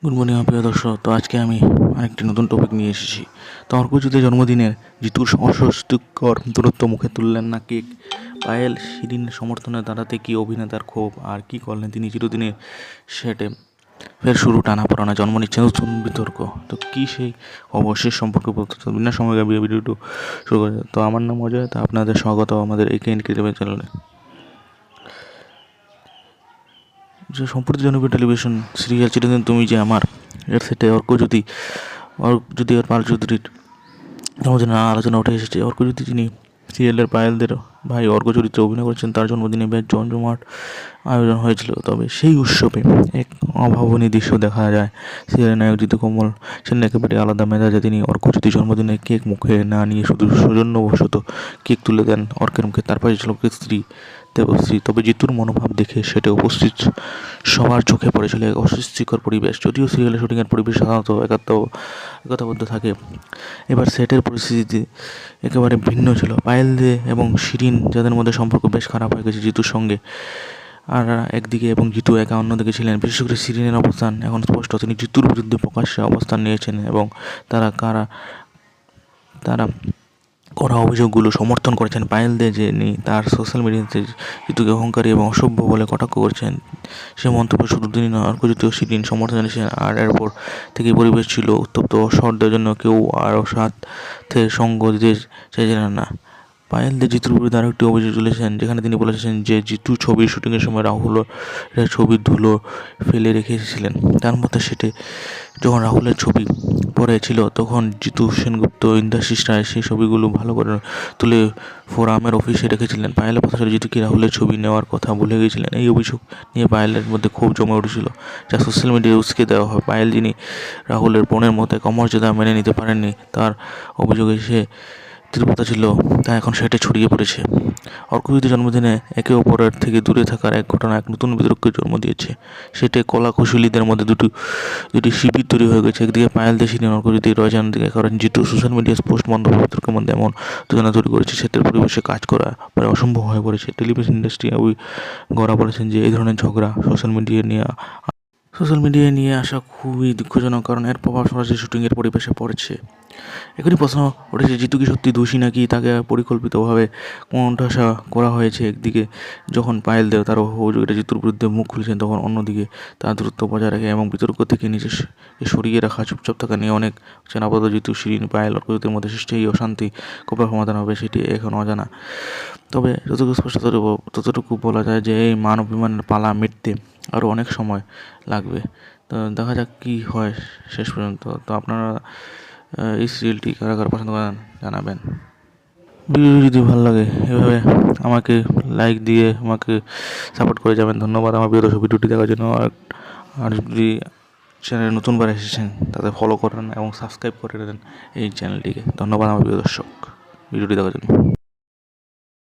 Good morning প্রিয় দর্শক। তো আজকে আমি আরেকটি নতুন টপিক নিয়ে এসেছি। তো অর্কযুতের জন্মদিনের জিতুর অস্বস্তিকর দূরত্ব মুখে তুললেন না কেক। পায়েল শিরিনের সমর্থনে দাঁড়াতে কি অভিনেতার ক্ষোভ, আর কি করলেন তিনি চিরদিনের সেটে ফের শুরু টানাপোড়েনে, জন্ম নিচ্ছে নতুন বিতর্ক। তো কী সেই অবশ্যই সম্পর্কে বলতে বিনা সময় ভিডিওটি শুরু করে। তো আমার নাম অজয়, তো আপনাদের স্বাগত আমাদের এই ক্রিয়েটিভ চ্যানেলে। যে সম্প্রতি জনপ্রিয় টেলিভিশন সিরিয়াল চিরদিন তুমি যে আমার এর সেটে অর্কজ্যোতি আর পাল চৌধুরীর জন্মদিনের আলোচনা উঠে এসেছে। অর্কজ্যোতি, যিনি সিরিয়ালের পায়েলদের ভাই অর্ক চরিত্রে অভিনয় করেছেন, তার জন্মদিনে বেশ জমজমাট আয়োজন হয়েছিল। তবে সেই উৎসবে এক অভাবনীয় দৃশ্য দেখা যায়। সিরিয়ালের নায়ক জিতু কমল ছিলেন একেবারে আলাদা মেজাজে। তিনি অর্কজ্যোতির জন্মদিনে কেক মুখে না নিয়ে শুধু সৌজন্যবশত কেক তুলে দেন অর্কের মুখে। তার পাশে ছিল অর্কের স্ত্রী দেবশ্রী। তবে জিতুর মনোভাব দেখে সেটা উপস্থিত সবার চোখে পড়েছিল এক অস্বস্তিকর পরিবেশ। যদিও সিরিয়ালের শুটিংয়ের পরিবেশ সাধারণত একতাবদ্ধ থাকে, এবার সেটের পরিস্থিতি একেবারে ভিন্ন ছিল। পায়েল দে এবং শিরিন, যাদের মধ্যে সম্পর্ক বেশ খারাপ হয়ে গেছে জিতুর সঙ্গে, আর একদিকে এবং জিতু একা অন্যদিকে ছিলেন। বিশেষ করে শিরিনের অবস্থান এখন স্পষ্ট। তিনি জিতুর বিরুদ্ধে প্রকাশ্যে অবস্থান নিয়েছেন এবং তারা করা অভিযোগগুলো সমর্থন করেছেন। পায়েল দে, যিনি তার সোশ্যাল মিডিয়াতে জিতুকে অহংকারী এবং অসভ্য বলে কটাক্ষ করেছেন, সে মন্তব্য শুধু তিনি নয়, অর্কজ্যোতি ও শিরিন সমর্থন জানিয়েছেন। আর এরপর থেকেই পরিবেশ ছিল উত্তপ্ত। অসহ্যের জন্য কেউ আরও সাথে সঙ্গ দিতে চাইছিলেন না। পায়েল দে জিতুর বিরুদ্ধে আরেকটি অভিযোগ তুলেছেন, যেখানে তিনি বলেছেন যে জিতু ছবির শুটিংয়ের সময় রাহুলের ছবির ধুলো ফেলে রেখে এসেছিলেন তার মধ্যে। সেটে যখন রাহুলের ছবি পরে ছিল, তখন জিতু, সেনগুপ্ত, ইন্দ্রাশিস রায় সেই ছবিগুলো ভালো করে তুলে ফোরামের অফিসে রেখেছিলেন। পায়েলের কথা ছিল জিতু কি রাহুলের ছবি নেওয়ার কথা ভুলে গিয়েছিলেন। এই অভিযোগ নিয়ে পায়েলের মধ্যে খুব জমে উঠেছিল, যা সোশ্যাল মিডিয়ায় উস্কে দেওয়া হয়। পায়েল, যিনি রাহুলের বোনের মতো অমর্যাদা মেনে নিতে পারেননি, তার অভিযোগে সে তীব্রতা ছিল, তা এখন সেটে ছড়িয়ে পড়েছে। অর্কজ্যোতির জন্মদিনে একে অপরের থেকে দূরে থাকার এক ঘটনা এক নতুন বিতর্কের জন্ম দিয়েছে। সেটে কলা কুশলীদের মধ্যে দুটি শিবির তৈরি হয়ে গেছে। একদিকে পায়েল দে, শিরিন, অর্কজ্যোতি রয়েছে, অন্যদিকে কারণ জিতু। সোশ্যাল মিডিয়ায় পোস্ট মন্তব্য বিতর্কের মধ্যে এমন উত্তেজনা তৈরি করেছে, সেটের পরিবেশে কাজ করা প্রায় অসম্ভব হয়ে পড়েছে। টেলিভিশন ইন্ডাস্ট্রি গড়া বলেছেন যে এই ধরনের ঝগড়া সোশ্যাল মিডিয়ায় নিয়ে আসা খুবই দুঃখজনক, কারণ এর প্রভাব সরাসরি শুটিংয়ের পরিবেশে পড়ছে। এখনই প্রশ্ন উঠেছে, জিতু কি সত্যি দোষী, নাকি তাকে পরিকল্পিতভাবে কোণঠাসা করা হয়েছে। একদিকে যখন পায়েল দেও তার অভিযোগটা জিতুর বিরুদ্ধে মুখ খুলেছেন, তখন অন্যদিকে তার দূরত্ব বজায় রাখে এবং বিতর্ক থেকে নিজে সরিয়ে রাখা, চুপচাপ থাকা নিয়ে অনেক আপাতত জিতু, শিরিন, পায়েল, অর্কজ্যোতির মধ্যে সৃষ্টি এই অশান্তি কবে সমাধান হবে সেটি এখন অজানা। তবে যতটুকু স্পষ্ট ততটুকু বলা যায় যে এই মান অভিমানের পালা মিটতে আরও অনেক সময় লাগবে। তো দেখা যাক কী হয় শেষ পর্যন্ত। তো আপনারা এই সিরিয়ালটি কারা কারা পছন্দ করেন জানাবেন। ভিডিও যদি ভালো লাগে এভাবে আমাকে লাইক দিয়ে আমাকে সাপোর্ট করে যাবেন। ধন্যবাদ আমার প্রিয় দর্শক ভিডিওটি দেখার জন্য। আর যদি চ্যানেলে নতুনবার এসেছেন তাতে ফলো করেন এবং সাবস্ক্রাইব করে দেন এই চ্যানেলটিকে। ধন্যবাদ আমার প্রিয় দর্শক ভিডিওটি দেখার জন্য।